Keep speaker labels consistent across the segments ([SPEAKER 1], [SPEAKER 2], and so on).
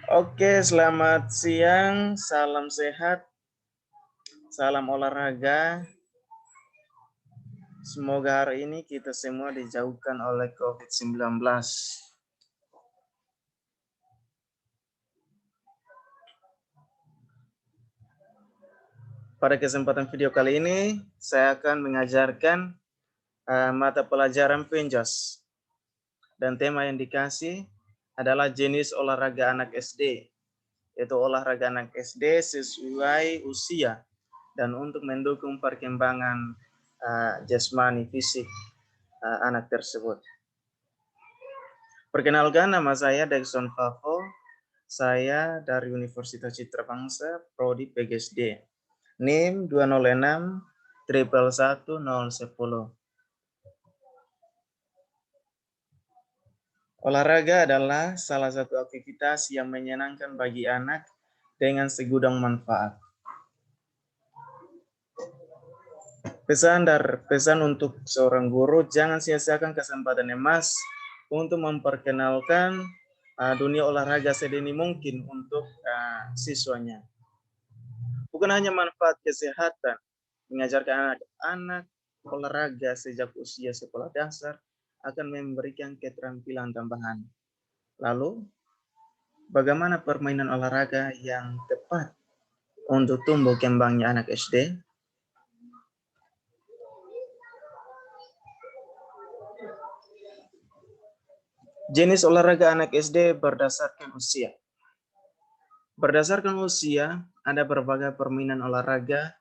[SPEAKER 1] Oke, selamat siang, salam sehat, salam olahraga. Semoga hari ini kita semua dijauhkan oleh COVID-19. Pada kesempatan video kali ini, saya akan mengajarkan mata pelajaran penjas. Dan tema yang dikasih adalah jenis olahraga anak SD, yaitu olahraga anak SD sesuai usia dan untuk mendukung perkembangan jasmani fisik anak tersebut. Perkenalkan, nama saya Dexon Favo. Saya dari Universitas Citra Bangsa, Prodi PGSD. NIM 206 111 010. Olahraga adalah salah satu aktivitas yang menyenangkan bagi anak dengan segudang manfaat. Pesan untuk seorang guru, jangan sia-siakan kesempatan emas untuk memperkenalkan dunia olahraga sedini mungkin untuk siswanya. Bukan hanya manfaat kesehatan, mengajarkan anak-anak olahraga sejak usia sekolah dasar akan memberikan keterampilan tambahan. Lalu, bagaimana permainan olahraga yang tepat untuk tumbuh kembangnya anak SD? Jenis olahraga anak SD berdasarkan usia. Berdasarkan usia, ada berbagai permainan olahraga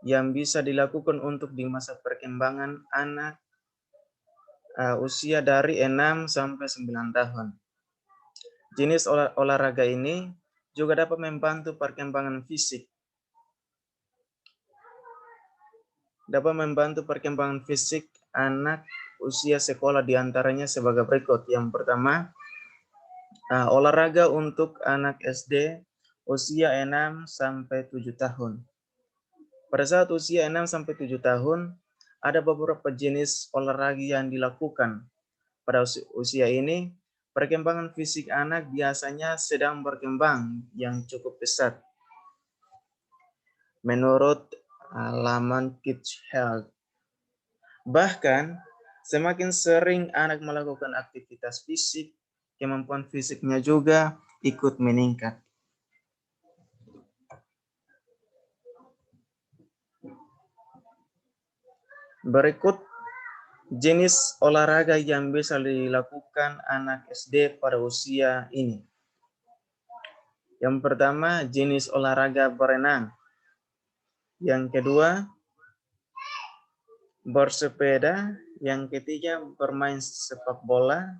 [SPEAKER 1] yang bisa dilakukan untuk di masa perkembangan anak usia dari 6 sampai 9 tahun. Jenis olahraga ini juga dapat membantu perkembangan fisik. Dapat membantu perkembangan fisik anak usia sekolah diantaranya sebagai berikut. Yang pertama, olahraga untuk anak SD usia 6 sampai 7 tahun. Pada saat usia 6 sampai 7 tahun, ada beberapa jenis olahraga yang dilakukan. Pada usia ini, perkembangan fisik anak biasanya sedang berkembang yang cukup pesat. Menurut laman Kids Health. Bahkan, semakin sering anak melakukan aktivitas fisik, kemampuan fisiknya juga ikut meningkat. Berikut jenis olahraga yang bisa dilakukan anak SD pada usia ini. Yang pertama, jenis olahraga berenang. Yang kedua, bersepeda. Yang ketiga, bermain sepak bola.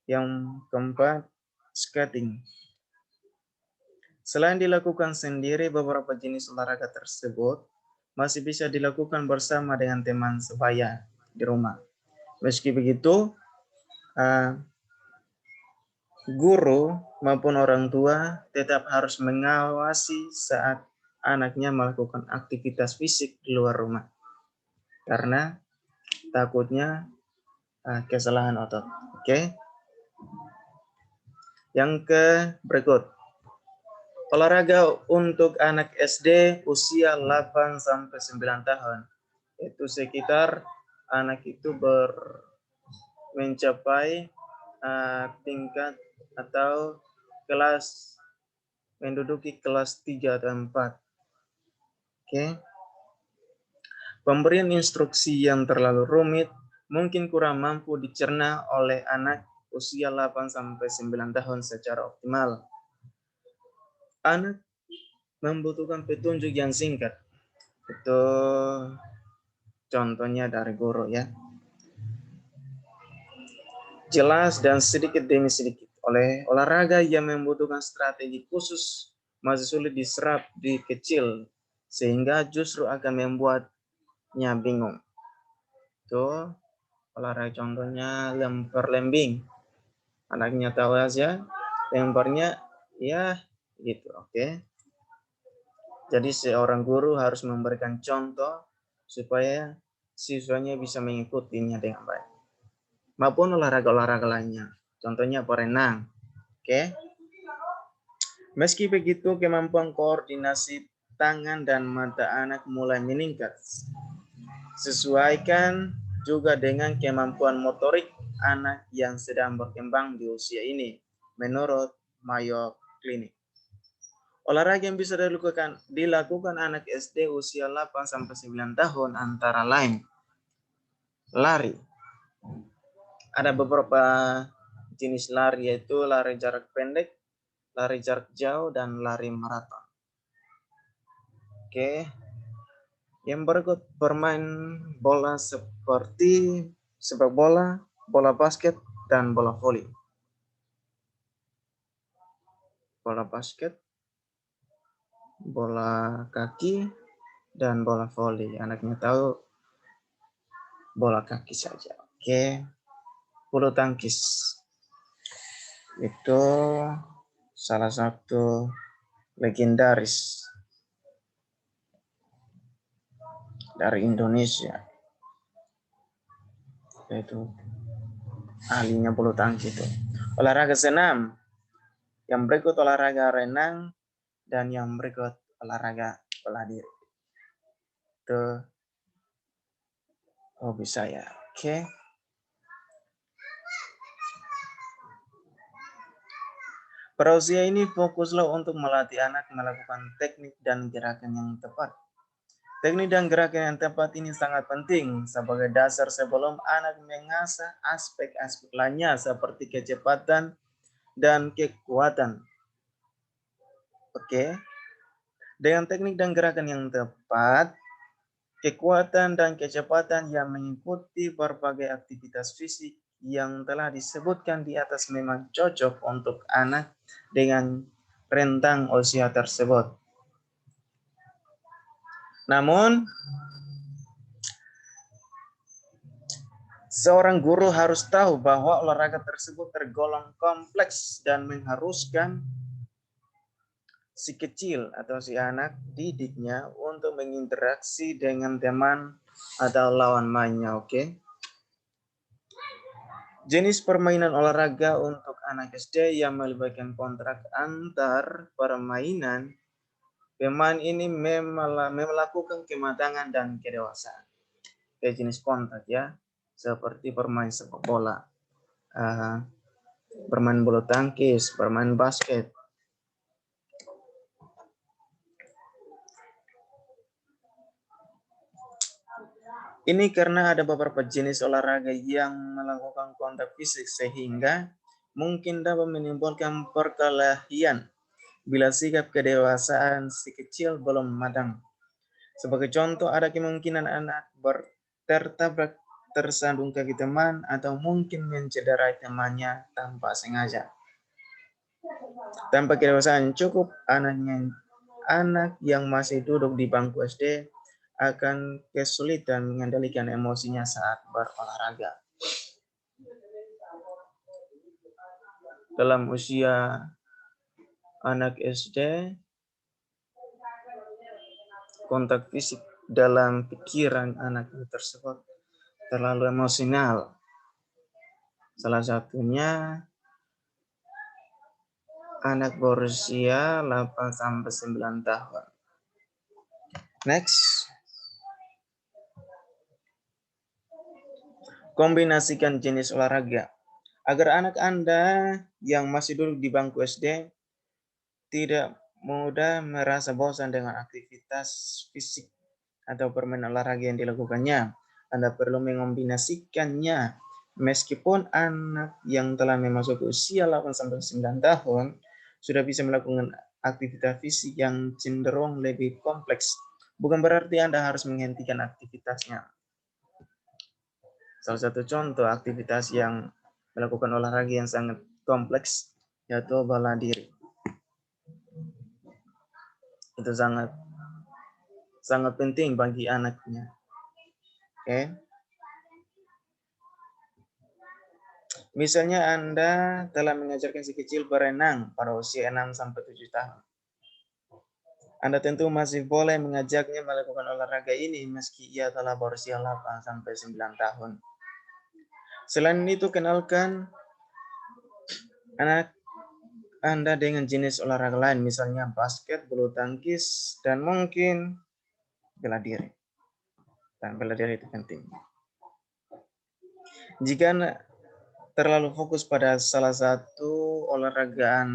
[SPEAKER 1] Yang keempat, skating. Selain dilakukan sendiri, beberapa jenis olahraga tersebut masih bisa dilakukan bersama dengan teman sebaya di rumah. Meski begitu, guru maupun orang tua tetap harus mengawasi saat anaknya melakukan aktivitas fisik di luar rumah. Karena takutnya kesalahan otot. Oke. Yang berikut. Olahraga untuk anak SD usia 8 sampai 9 tahun. Itu sekitar anak itu mencapai tingkat atau kelas menduduki kelas 3 atau 4. Oke. Pemberian instruksi yang terlalu rumit mungkin kurang mampu dicerna oleh anak usia 8 sampai 9 tahun secara optimal. Anak membutuhkan petunjuk yang singkat. Itu contohnya dari guru ya. Jelas dan sedikit demi sedikit. Oleh olahraga yang membutuhkan strategi khusus masih sulit diserap di kecil sehingga justru akan membuatnya bingung. Itu olahraga contohnya lempar lembing. Anaknya tahu aja lemparnya ya gitu, oke. Jadi seorang guru harus memberikan contoh supaya siswanya bisa mengikutinya dengan baik. Maupun olahraga-olahraga lainnya. Contohnya berenang. Oke. Meski begitu, kemampuan koordinasi tangan dan mata anak mulai meningkat. Sesuaikan juga dengan kemampuan motorik anak yang sedang berkembang di usia ini, menurut Mayo Clinic. Olahraga yang bisa dilakukan anak SD usia 8-9 tahun antara lain lari. Ada beberapa jenis lari, yaitu lari jarak pendek, lari jarak jauh, dan lari maraton. Oke. Yang berikut bermain bola seperti sepak bola, bola basket, dan bola voli. Bola basket, bola kaki, dan bola voli. Anaknya tahu bola kaki saja. Oke. Bulu tangkis. Itu salah satu legendaris dari Indonesia. Itu ahlinya bulu tangkis itu. Olahraga senam. Yang berikut olahraga renang, dan yang berikut olahraga bela diri. Itu hobi saya. Oke. Pada usia ini fokuslah untuk melatih anak melakukan teknik dan gerakan yang tepat. Teknik dan gerakan yang tepat ini sangat penting sebagai dasar sebelum anak mengasah aspek-aspek lainnya seperti kecepatan dan kekuatan. Oke. Dengan teknik dan gerakan yang tepat, kekuatan dan kecepatan yang mengikuti berbagai aktivitas fisik yang telah disebutkan di atas memang cocok untuk anak dengan rentang usia tersebut. Namun, seorang guru harus tahu bahwa olahraga tersebut tergolong kompleks dan mengharuskan si kecil atau si anak didiknya untuk berinteraksi dengan teman atau lawan mainnya, oke? Jenis permainan olahraga untuk anak SD yang melibatkan kontrak antar permainan, pemain ini melakukan kematangan dan kedewasaan. Kayak jenis kontrak ya, seperti bermain sepak bola, bermain bulu tangkis, bermain basket. Ini karena ada beberapa jenis olahraga yang melakukan kontak fisik sehingga mungkin dapat menimbulkan perkelahian bila sikap kedewasaan si kecil belum matang. Sebagai contoh, ada kemungkinan anak tertabrak, tersandung kaki teman, atau mungkin mencederai temannya tanpa sengaja. Tanpa kedewasaan cukup, anak yang masih duduk di bangku SD akan kesulitan mengendalikan emosinya saat berolahraga. Dalam usia anak SD, kontak fisik dalam pikiran anak tersebut terlalu emosional. Salah satunya anak berusia 8-9 tahun. Next. Kombinasikan jenis olahraga. Agar anak Anda yang masih duduk di bangku SD tidak mudah merasa bosan dengan aktivitas fisik atau permainan olahraga yang dilakukannya, Anda perlu mengombinasikannya. Meskipun anak yang telah memasuki usia 8-9 tahun sudah bisa melakukan aktivitas fisik yang cenderung lebih kompleks, bukan berarti Anda harus menghentikan aktivitasnya. Salah satu contoh aktivitas yang melakukan olahraga yang sangat kompleks yaitu bela diri. Itu sangat penting bagi anaknya. Oke. Misalnya Anda telah mengajarkan si kecil berenang pada usia 6-7 tahun. Anda tentu masih boleh mengajaknya melakukan olahraga ini meski ia telah berusia 8-9 tahun. Selain itu, kenalkan Anda dengan jenis olahraga lain, misalnya basket, bulu tangkis, dan mungkin bela diri. Dan bela diri itu penting. Jika Anda terlalu fokus pada salah satu olahraga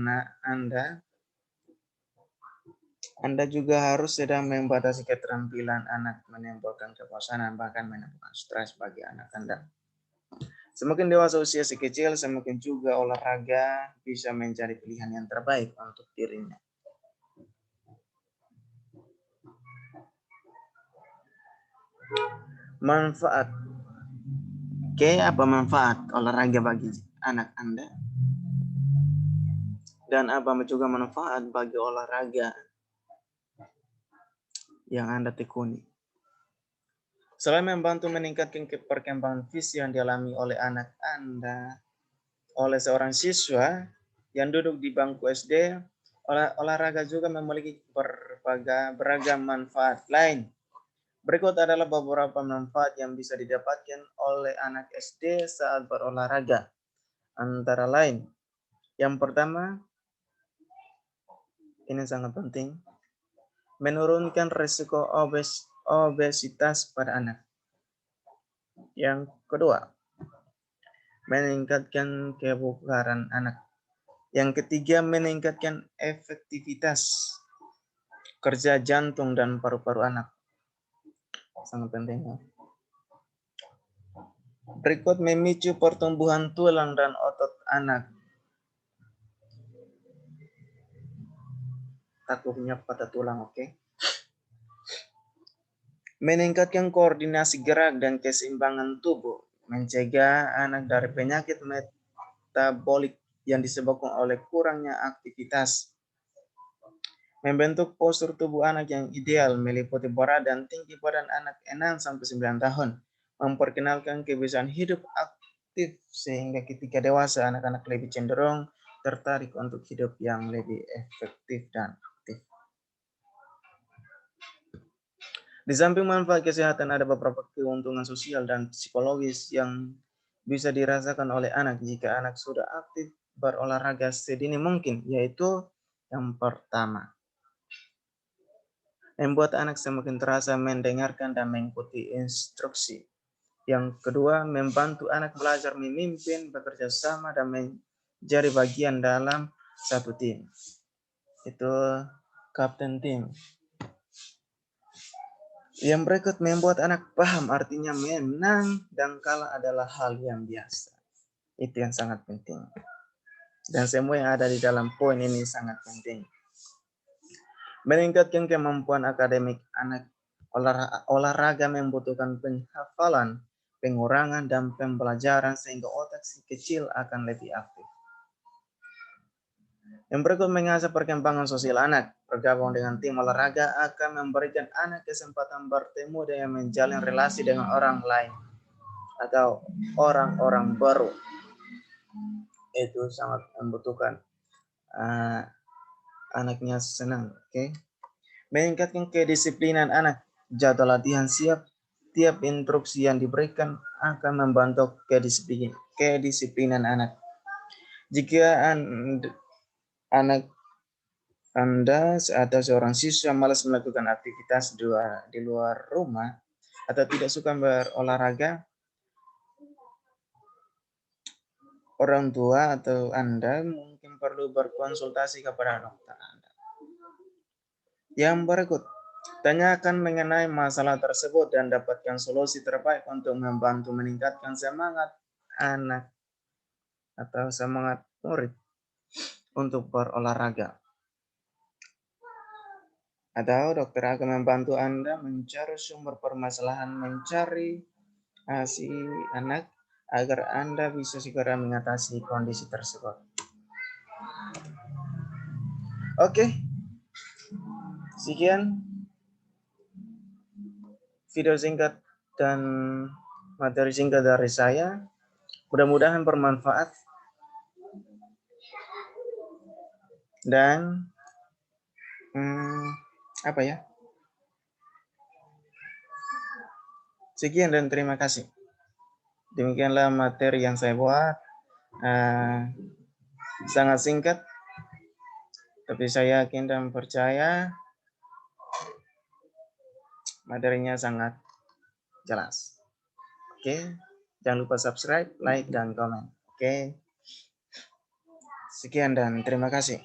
[SPEAKER 1] Anda juga harus sedang membatasi keterampilan anak, menimbulkan kebosanan, bahkan menimbulkan stres bagi anak Anda. Semakin dewasa usia si kecil, semakin juga olahraga bisa menjadi pilihan yang terbaik untuk dirinya. Manfaat. Oke, apa manfaat olahraga bagi anak Anda? Dan apa juga manfaat bagi olahraga yang Anda tekuni? Selain membantu meningkatkan perkembangan fisik yang dialami oleh anak Anda, oleh seorang siswa yang duduk di bangku SD, olahraga juga memiliki beragam manfaat lain. Berikut adalah beberapa manfaat yang bisa didapatkan oleh anak SD saat berolahraga. Antara lain, yang pertama, ini sangat penting, menurunkan risiko obesitas pada anak. Yang kedua, meningkatkan kebugaran anak. Yang ketiga, meningkatkan efektivitas kerja jantung dan paru-paru anak. Sangat penting. Berikut, memicu pertumbuhan tulang dan otot anak. Takutnya pada tulang, oke? Meningkatkan koordinasi gerak dan keseimbangan tubuh, mencegah anak dari penyakit metabolik yang disebabkan oleh kurangnya aktivitas. Membentuk postur tubuh anak yang ideal meliputi berat dan tinggi badan anak 6-9 tahun. Memperkenalkan kebiasaan hidup aktif sehingga ketika dewasa anak-anak lebih cenderung tertarik untuk hidup yang lebih efektif dan aktif. Di samping manfaat kesehatan, ada beberapa keuntungan sosial dan psikologis yang bisa dirasakan oleh anak jika anak sudah aktif berolahraga sedini mungkin, yaitu yang pertama, membuat anak semakin terasa mendengarkan dan mengikuti instruksi. Yang kedua, membantu anak belajar memimpin, bekerja sama, dan menjadi bagian dalam satu tim. Itu kapten tim. Yang berikut membuat anak paham artinya menang dan kalah adalah hal yang biasa. Itu yang sangat penting. Dan semua yang ada di dalam poin ini sangat penting. Meningkatkan kemampuan akademik anak. Olahraga membutuhkan penghafalan, pengurangan, dan pembelajaran sehingga otak si kecil akan lebih aktif. Yang berikut mengasah perkembangan sosial anak. Bergabung dengan tim olahraga akan memberikan anak kesempatan bertemu dan menjalin relasi dengan orang lain atau orang-orang baru. Itu sangat membutuhkan anaknya senang. Okay? Meningkatkan kedisiplinan anak. Jadwal latihan siap, tiap instruksi yang diberikan akan membantu kedisiplinan anak. Jika anak Anda atau seorang siswa malas melakukan aktivitas di luar rumah atau tidak suka berolahraga, orang tua atau Anda mungkin perlu berkonsultasi kepada dokter Anda. Yang berikut, tanyakan mengenai masalah tersebut dan dapatkan solusi terbaik untuk membantu meningkatkan semangat anak atau semangat murid untuk berolahraga. Atau dokter akan membantu Anda mencari sumber permasalahan, mencari si anak agar Anda bisa segera mengatasi kondisi tersebut. Oke. Sekian video singkat dan materi singkat dari saya. Mudah-mudahan bermanfaat. Dan sekian dan terima kasih. Demikianlah materi yang saya buat. Sangat singkat Tapi saya yakin dan percaya materinya sangat jelas. Oke, jangan lupa subscribe, like, dan komen. Oke, sekian dan terima kasih.